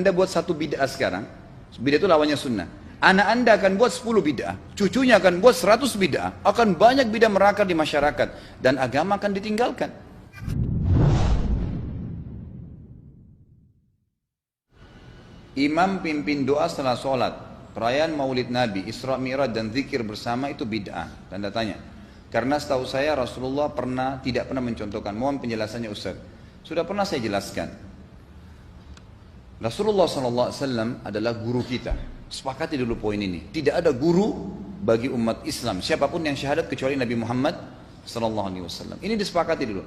Anda buat satu bid'ah sekarang, bid'ah itu lawannya sunnah. Anak Anda akan buat 10 bid'ah, cucunya akan buat 100 bid'ah, akan banyak bid'ah merakar di masyarakat, dan agama akan ditinggalkan. Imam pimpin doa setelah sholat, perayaan maulid Nabi, Isra Mi'raj dan zikir bersama itu bid'ah, tanda tanya. Karena setahu saya Rasulullah tidak pernah mencontohkan. Mohon penjelasannya Ustaz. Sudah pernah saya jelaskan. Rasulullah SAW adalah guru kita. Sepakati dulu poin ini. Tidak ada guru bagi umat Islam siapapun yang syahadat kecuali Nabi Muhammad SAW. Ini disepakati dulu.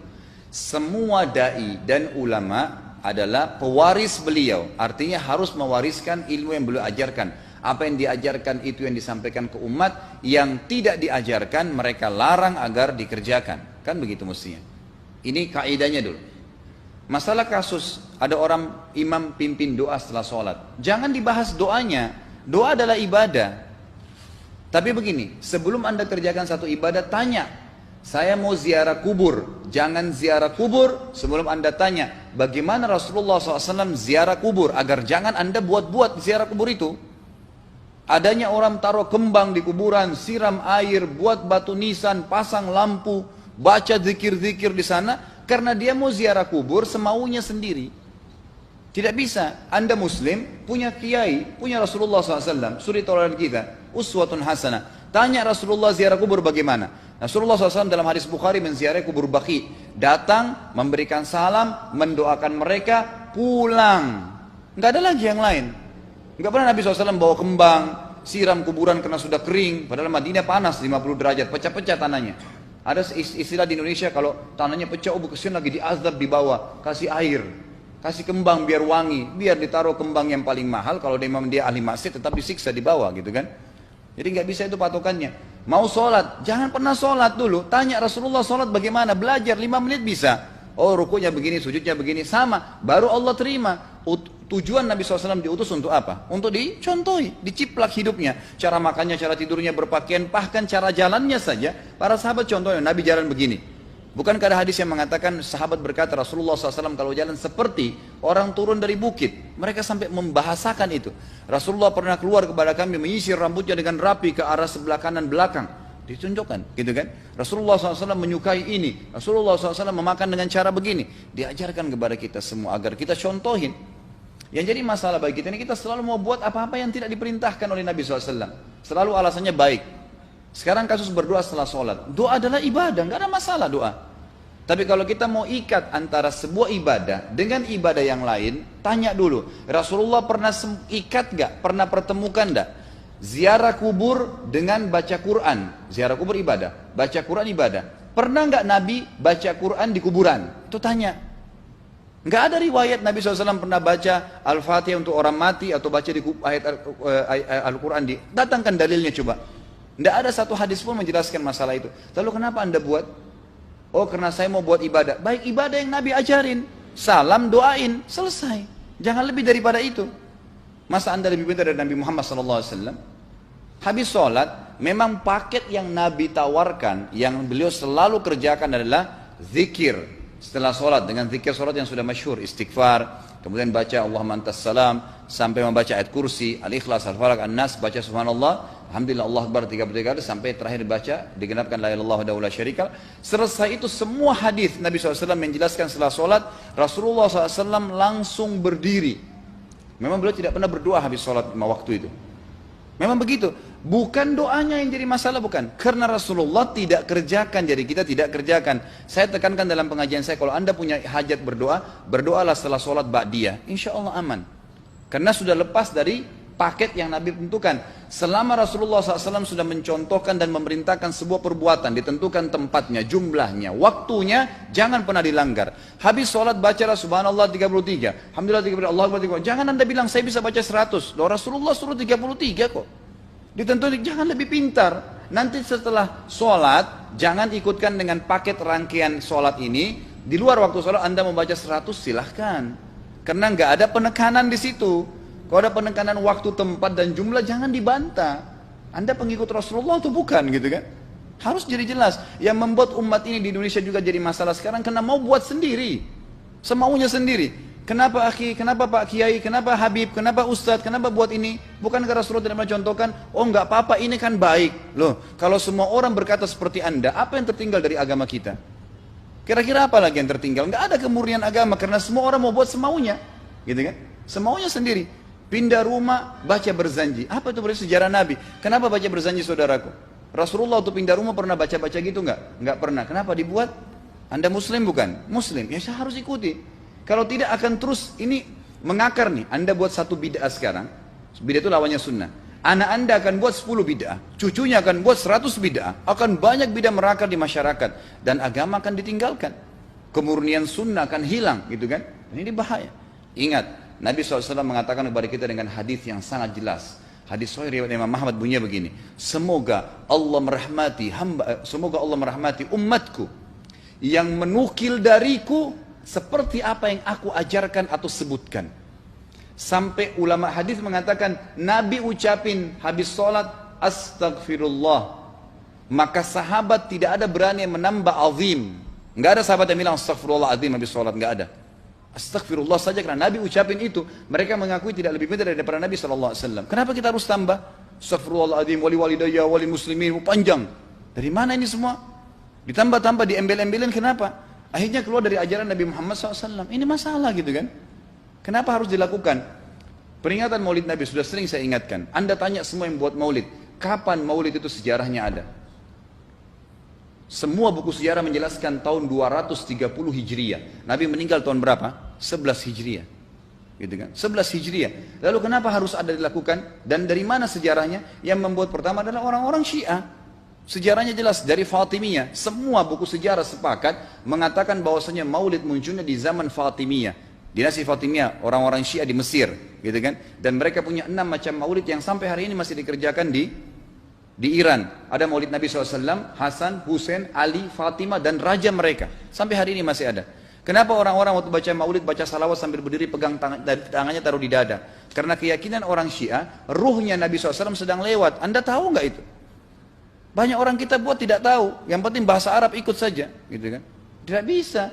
Semua dai dan ulama adalah pewaris beliau. Artinya harus mewariskan ilmu yang beliau ajarkan. Apa yang diajarkan itu yang disampaikan ke umat. Yang tidak diajarkan mereka larang agar dikerjakan. Kan begitu mestinya. Ini kaidahnya dulu. Masalah kasus ada orang imam pimpin doa setelah sholat. Jangan dibahas doanya. Doa adalah ibadah. Tapi begini, sebelum Anda kerjakan satu ibadah, tanya. Saya mau ziarah kubur. Jangan ziarah kubur sebelum Anda tanya. Bagaimana Rasulullah SAW ziarah kubur. Agar jangan Anda buat-buat ziarah kubur itu. Adanya orang taruh kembang di kuburan, siram air, buat batu nisan, pasang lampu, baca zikir-zikir di sana. Karena dia mau ziarah kubur semaunya sendiri. Tidak bisa. Anda muslim, punya kiai, punya Rasulullah SAW, suri tauladan kita, uswatun hasanah. Tanya Rasulullah ziarah kubur bagaimana? Rasulullah SAW dalam hadis Bukhari menziarahi kubur Baqi. Datang, memberikan salam, mendoakan mereka, pulang. Nggak ada lagi yang lain. Nggak pernah Nabi SAW bawa kembang, siram kuburan karena sudah kering. Padahal Madinah panas 50 derajat, pecah-pecah tanahnya. Ada istilah di Indonesia kalau tanahnya pecah, kesian lagi diazab di bawah, kasih air. Kasih kembang biar wangi, biar ditaruh kembang yang paling mahal. Kalau dia ahli maksiat tetap disiksa di bawah gitu kan. Jadi nggak bisa itu patokannya. Mau sholat, jangan pernah sholat dulu. Tanya Rasulullah sholat bagaimana, belajar 5 menit bisa. Oh rukunya begini, sujudnya begini, sama. Baru Allah terima. Tujuan Nabi SAW diutus untuk apa? Untuk dicontohi, diciplak hidupnya. Cara makannya, cara tidurnya, berpakaian, bahkan cara jalannya saja. Para sahabat contohnya, Nabi jalan begini. Bukankah ada hadis yang mengatakan sahabat berkata Rasulullah SAW kalau jalan seperti orang turun dari bukit. Mereka sampai membahasakan itu. Rasulullah pernah keluar kepada kami menyisir rambutnya dengan rapi ke arah sebelah kanan belakang. Ditunjukkan, gitu kan? Rasulullah SAW menyukai ini. Rasulullah SAW memakan dengan cara begini. Diajarkan kepada kita semua agar kita contohin. Yang jadi masalah bagi kita ini, kita selalu mau buat apa-apa yang tidak diperintahkan oleh Nabi SAW. Selalu alasannya baik. Sekarang kasus berdoa setelah sholat. Doa adalah ibadah, nggak ada masalah doa. Tapi kalau kita mau ikat antara sebuah ibadah dengan ibadah yang lain, tanya dulu. Rasulullah pernah ikat nggak? Pernah pertemukan nggak? Ziarah kubur dengan baca Quran. Ziarah kubur ibadah, baca Quran ibadah. Pernah nggak Nabi baca Quran di kuburan? Itu tanya. Nggak ada riwayat Nabi SAW pernah baca Al-Fatihah untuk orang mati atau baca di ayat Al-Quran. Datangkan dalilnya coba. Tidak ada satu hadis pun menjelaskan masalah itu. Lalu kenapa Anda buat? Oh karena saya mau buat ibadah. Baik ibadah yang Nabi ajarin. Salam, doain, selesai. Jangan lebih daripada itu. Masa Anda lebih pintar dari Nabi Muhammad SAW? Habis sholat, memang paket yang Nabi tawarkan, yang beliau selalu kerjakan adalah zikir. Setelah sholat, dengan zikir sholat yang sudah masyhur, istighfar, kemudian baca Allahumma antas salam, sampai membaca ayat kursi, al-ikhlas, al-falaq, an-nas, baca subhanallah, alhamdulillah, Allah akbar 33 kali, sampai terakhir baca, digenapkan la ilaha illallah wahdahu la syarika lah. Selesai itu semua hadis Nabi SAW menjelaskan setelah sholat, Rasulullah SAW langsung berdiri. Memang beliau tidak pernah berdoa habis sholat 5 waktu itu. Memang begitu. Bukan doanya yang jadi masalah, bukan. Karena Rasulullah tidak kerjakan, jadi kita tidak kerjakan. Saya tekankan dalam pengajian saya, kalau Anda punya hajat berdoa, berdoalah setelah sholat ba'diyah. Insya Allah aman. Karena sudah lepas dari paket yang Nabi tentukan. Selama Rasulullah SAW sudah mencontohkan dan memerintahkan sebuah perbuatan, ditentukan tempatnya, jumlahnya, waktunya, jangan pernah dilanggar. Habis sholat bacalah subhanallah 33, alhamdulillah 33, Allah akbar 33. Jangan Anda bilang saya bisa baca 100. Loh, Rasulullah suruh 33 kok. Ditentukan, jangan lebih pintar. Nanti setelah sholat, jangan ikutkan dengan paket rangkaian sholat ini. Di luar waktu sholat Anda membaca 100, silahkan. Karena nggak ada penekanan di situ. Kalau ada penekanan waktu, tempat, dan jumlah, jangan dibantah. Anda pengikut Rasulullah atau bukan gitu kan? Harus jadi jelas. Yang membuat umat ini di Indonesia juga jadi masalah sekarang karena mau buat sendiri. Semaunya sendiri. Kenapa akhi, kenapa Pak Kiai, kenapa Habib, kenapa Ustadz, kenapa buat ini? Bukankah Rasulullah tidak mencontohkan? Oh enggak apa-apa, ini kan baik. Loh, kalau semua orang berkata seperti Anda, apa yang tertinggal dari agama kita? Kira-kira apa lagi yang tertinggal? Enggak ada kemurnian agama, karena semua orang mau buat semaunya. Gitu kan? Semaunya sendiri. Pindah rumah, baca berzanji. Apa itu berarti sejarah Nabi? Kenapa baca berzanji, saudaraku? Rasulullah waktu pindah rumah pernah baca-baca gitu enggak? Enggak pernah. Kenapa dibuat? Anda muslim bukan? Muslim. Ya saya harus ikuti. Kalau tidak akan terus ini mengakar nih. Anda buat satu bid'ah sekarang. Bid'ah itu lawannya sunnah. Anak Anda akan buat 10 bid'ah. Cucunya akan buat 100 bid'ah. Akan banyak bid'ah merakar di masyarakat. Dan agama akan ditinggalkan. Kemurnian sunnah akan hilang gitu kan. Ini bahaya. Ingat. Nabi SAW mengatakan kepada kita dengan hadis yang sangat jelas. Hadis sahih riwayat Imam Ahmad bunyinya begini. Semoga Allah merahmati umatku yang menukil dariku seperti apa yang aku ajarkan atau sebutkan. Sampai ulama hadis mengatakan Nabi ucapin habis sholat astagfirullah, maka sahabat tidak ada berani yang menambah azim. Enggak ada sahabat yang bilang astagfirullah azim habis sholat, enggak ada. Astagfirullah saja karena Nabi ucapin itu. Mereka mengakui tidak lebih pintar daripada Nabi SAW. Kenapa kita harus tambah astagfirullah azim, wali walidayya, wali muslimin, panjang? Dari mana ini semua? Ditambah-tambah, diembel-embelin, kenapa? Akhirnya keluar dari ajaran Nabi Muhammad SAW. Ini masalah gitu kan. Kenapa harus dilakukan? Peringatan maulid Nabi sudah sering saya ingatkan. Anda tanya semua yang buat maulid, kapan maulid itu sejarahnya ada? Semua buku sejarah menjelaskan tahun 230 Hijriah. Nabi meninggal tahun berapa? 11 Hijriah. Gitu kan? 11 Hijriah. Lalu kenapa harus ada dilakukan? Dan dari mana sejarahnya? Yang membuat pertama adalah orang-orang Syiah. Sejarahnya jelas dari Fatimiyah. Semua buku sejarah sepakat mengatakan bahwasanya maulid munculnya di zaman Fatimiyah. Dinasti Fatimiyah, orang-orang Syiah di Mesir, gitu kan? Dan mereka punya 6 macam maulid yang sampai hari ini masih dikerjakan di Iran. Ada maulid Nabi SAW, Hasan, Husain, Ali, Fatimah dan raja mereka. Sampai hari ini masih ada. Kenapa orang-orang waktu baca maulid, baca salawat sambil berdiri pegang tangannya taruh di dada? Karena keyakinan orang Syiah, ruhnya Nabi SAW sedang lewat. Anda tahu nggak itu? Banyak orang kita buat tidak tahu, yang penting bahasa Arab ikut saja, gitu kan? Tidak bisa.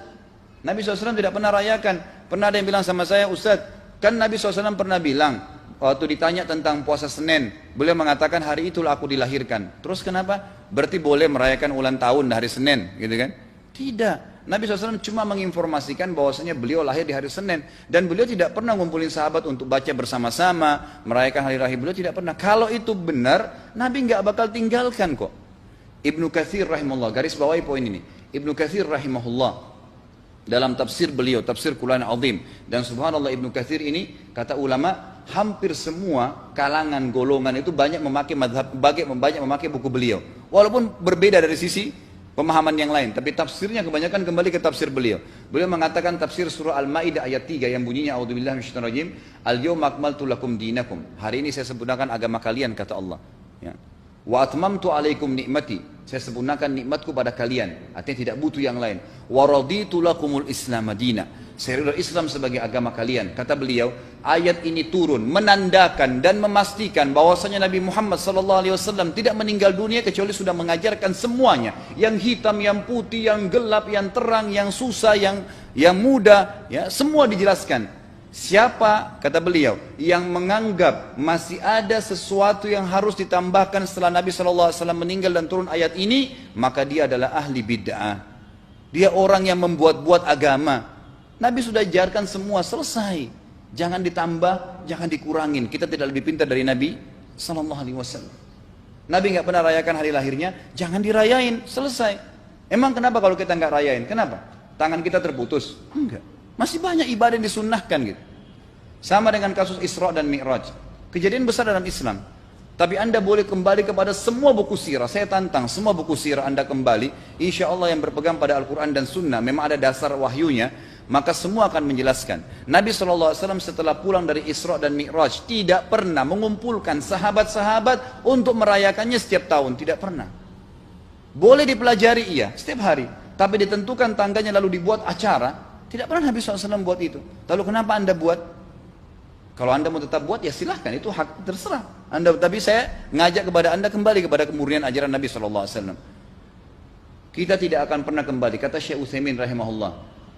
Nabi SAW tidak pernah rayakan. Pernah ada yang bilang sama saya, Ustadz, kan Nabi SAW pernah bilang, waktu ditanya tentang puasa Senin, beliau mengatakan hari itulah aku dilahirkan. Terus kenapa? Berarti boleh merayakan ulang tahun hari Senin, gitu kan? Tidak. Nabi SAW cuma menginformasikan bahwasanya beliau lahir di hari Senin. Dan beliau tidak pernah ngumpulin sahabat untuk baca bersama-sama, merayakan hari lahir beliau, tidak pernah. Kalau itu benar, Nabi nggak bakal tinggalkan kok. Ibnu Katsir rahimahullah, garis bawahi poin ini. Ibnu Katsir rahimahullah, dalam tafsir beliau, tafsir Quran Azim. Dan subhanallah Ibnu Katsir ini, kata ulama, hampir semua kalangan golongan itu banyak memakai madhab, banyak memakai buku beliau. Walaupun berbeda dari sisi pemahaman yang lain, tapi tafsirnya kebanyakan kembali ke tafsir beliau. Beliau mengatakan tafsir surah Al-Maidah ayat 3 yang bunyinya a'udzubillahi minasyaitonir rajim, al-yawma akmaltu lakum dinakum. Hari ini saya sempurnakan agama kalian, kata Allah. Ya. Wa atmamtu alaikum nikmati. Saya sempurnakan nikmatku pada kalian. Artinya tidak butuh yang lain. Wa raditu lakumul Islam madina. Saya ridha Islam sebagai agama kalian. Kata beliau, ayat ini turun menandakan dan memastikan bahwasanya Nabi Muhammad SAW tidak meninggal dunia kecuali sudah mengajarkan semuanya. Yang hitam, yang putih, yang gelap, yang terang, yang susah, yang muda, ya, semua dijelaskan. Siapa, kata beliau, yang menganggap masih ada sesuatu yang harus ditambahkan setelah Nabi SAW meninggal dan turun ayat ini, maka dia adalah ahli bid'ah. Dia orang yang membuat-buat agama. Nabi sudah ajarkan semua, selesai. Jangan ditambah, jangan dikurangin. Kita tidak lebih pintar dari Nabi SAW. Nabi nggak pernah rayakan hari lahirnya, jangan dirayain, selesai. Emang kenapa kalau kita nggak rayain? Kenapa? Tangan kita terputus? Enggak. Masih banyak ibadah yang disunnahkan gitu. Sama dengan kasus Isra dan Mi'raj. Kejadian besar dalam Islam. Tapi Anda boleh kembali kepada semua buku sirah. Saya tantang semua buku sirah Anda kembali. Insya Allah yang berpegang pada Al-Quran dan Sunnah, memang ada dasar wahyunya, maka semua akan menjelaskan. Nabi SAW setelah pulang dari Isra dan Mi'raj tidak pernah mengumpulkan sahabat-sahabat untuk merayakannya setiap tahun. Tidak pernah. Boleh dipelajari iya, setiap hari. Tapi ditentukan tanggalnya lalu dibuat acara. Tidak pernah Nabi SAW buat itu. Lalu kenapa Anda buat? Kalau Anda mau tetap buat, ya silahkan. Itu hak terserah Anda. Tapi saya ngajak kepada Anda kembali kepada kemurnian ajaran Nabi SAW. Kita tidak akan pernah kembali. Kata Syekh Utsaimin rahimahullah,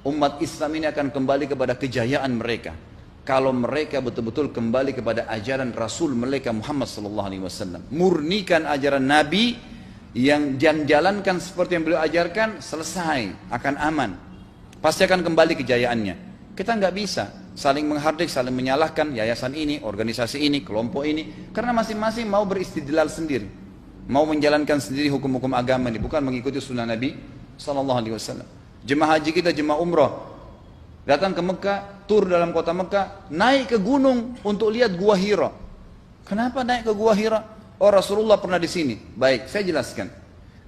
umat Islam ini akan kembali kepada kejayaan mereka kalau mereka betul-betul kembali kepada ajaran Rasul mereka Muhammad sallallahu alaihi wasallam. Murnikan ajaran Nabi yang jalankan seperti yang beliau ajarkan, selesai, akan aman. Pasti akan kembali kejayaannya. Kita nggak bisa saling menghardik, saling menyalahkan yayasan ini, organisasi ini, kelompok ini, karena masing-masing mau beristidlal sendiri, mau menjalankan sendiri hukum-hukum agama ini, bukan mengikuti sunnah Nabi sallallahu alaihi wasallam. Jemaah haji kita, jemaah umrah, datang ke Mekah, tur dalam kota Mekah, naik ke gunung untuk lihat Gua Hira. Kenapa naik ke Gua Hira? Oh, Rasulullah pernah di sini. Baik, saya jelaskan.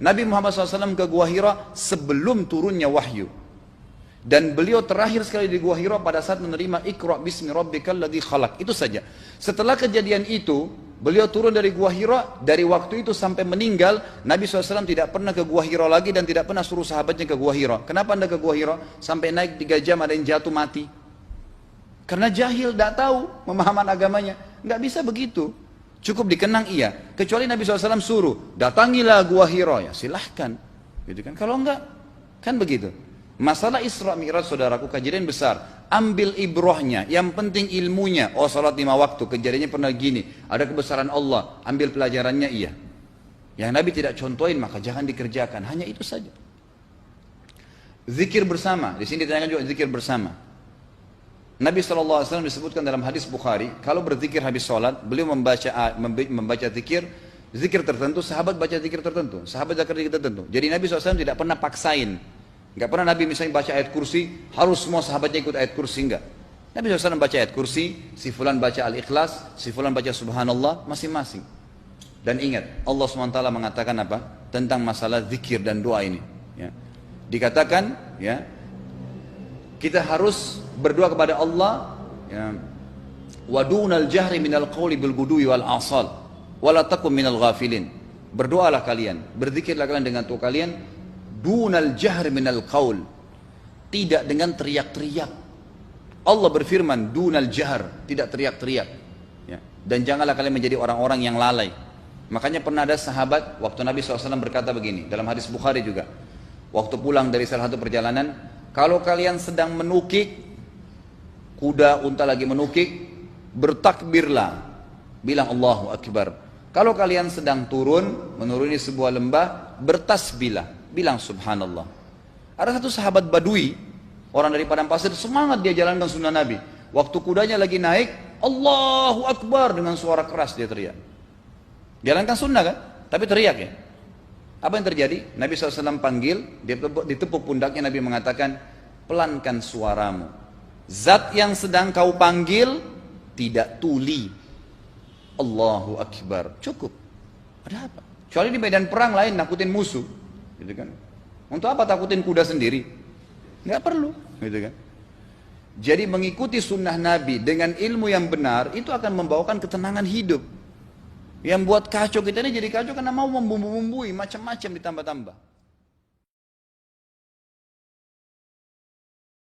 Nabi Muhammad SAW ke Gua Hira sebelum turunnya wahyu. Dan beliau terakhir sekali di Gua Hira pada saat menerima Iqra bismi rabbikal ladzi khalaq. Itu saja. Setelah kejadian itu, beliau turun dari Gua Hira. Dari waktu itu sampai meninggal, Nabi SAW tidak pernah ke Gua Hira lagi dan tidak pernah suruh sahabatnya ke Gua Hira. Kenapa anda ke Gua Hira? Sampai naik 3 jam ada yang jatuh mati. Karena jahil, tidak tahu pemahaman agamanya. Nggak bisa begitu. Cukup dikenang iya. Kecuali Nabi SAW suruh, datangilah Gua Hira. Ya silahkan. Gitu kan? Kalau enggak, kan begitu. Masalah Isra Mi'raj, saudaraku, kejadian besar. Ambil ibrahnya, yang penting ilmunya. Oh, salat 5 waktu, kejadiannya pernah gini. Ada kebesaran Allah, ambil pelajarannya, iya. Yang Nabi tidak contohin, maka jangan dikerjakan. Hanya itu saja. Zikir bersama, di sini ditanyakan juga zikir bersama. Nabi SAW disebutkan dalam hadis Bukhari, kalau berzikir habis sholat, beliau membaca zikir tertentu, sahabat baca zikir tertentu, sahabat baca zikir tertentu. Jadi Nabi SAW tidak pernah paksain. Enggak pernah Nabi misalnya baca ayat kursi, harus semua sahabatnya ikut ayat kursi, enggak. Nabi SAW baca ayat kursi, si fulan baca al-ikhlas, si fulan baca subhanallah, masing-masing. Dan ingat, Allah SWT mengatakan apa? Tentang masalah zikir dan doa ini. Ya. Dikatakan, ya, kita harus berdoa kepada Allah, ya, wadunal jahri minal qawli bil gudui wal asal, wala takum minal ghafilin. Berdoalah kalian, berzikirlah kalian dengan doa kalian, dunal jahri minal qaul, tidak dengan teriak-teriak. Allah berfirman dunal jahr, tidak teriak-teriak, ya. Dan janganlah kalian menjadi orang-orang yang lalai. Makanya pernah ada sahabat, waktu Nabi SAW berkata begini, dalam hadis Bukhari juga, waktu pulang dari salah satu perjalanan, kalau kalian sedang menukik, kuda, unta lagi menukik, bertakbirlah, bilang Allahu Akbar. Kalau kalian sedang turun, menuruni sebuah lembah, bertasbihlah, bilang subhanallah. Ada satu sahabat badui, orang dari padang pasir, semangat dia jalankan sunnah Nabi. Waktu kudanya lagi naik, Allahu Akbar, dengan suara keras dia teriak. Jalankan sunnah kan? Tapi teriak ya. Apa yang terjadi? Nabi SAW panggil, ditepuk pundaknya, Nabi mengatakan, pelankan suaramu. Zat yang sedang kau panggil tidak tuli. Allahu Akbar. Cukup. Ada apa? Kecuali di medan perang lain nakutin musuh. Gitu kan? Untuk apa takutin kuda sendiri? Nggak perlu. Gitu kan? Jadi mengikuti sunnah Nabi dengan ilmu yang benar, itu akan membawakan ketenangan hidup. Yang buat kacau kita ini jadi kacau karena mau membumbu-bumbui macam-macam ditambah-tambah.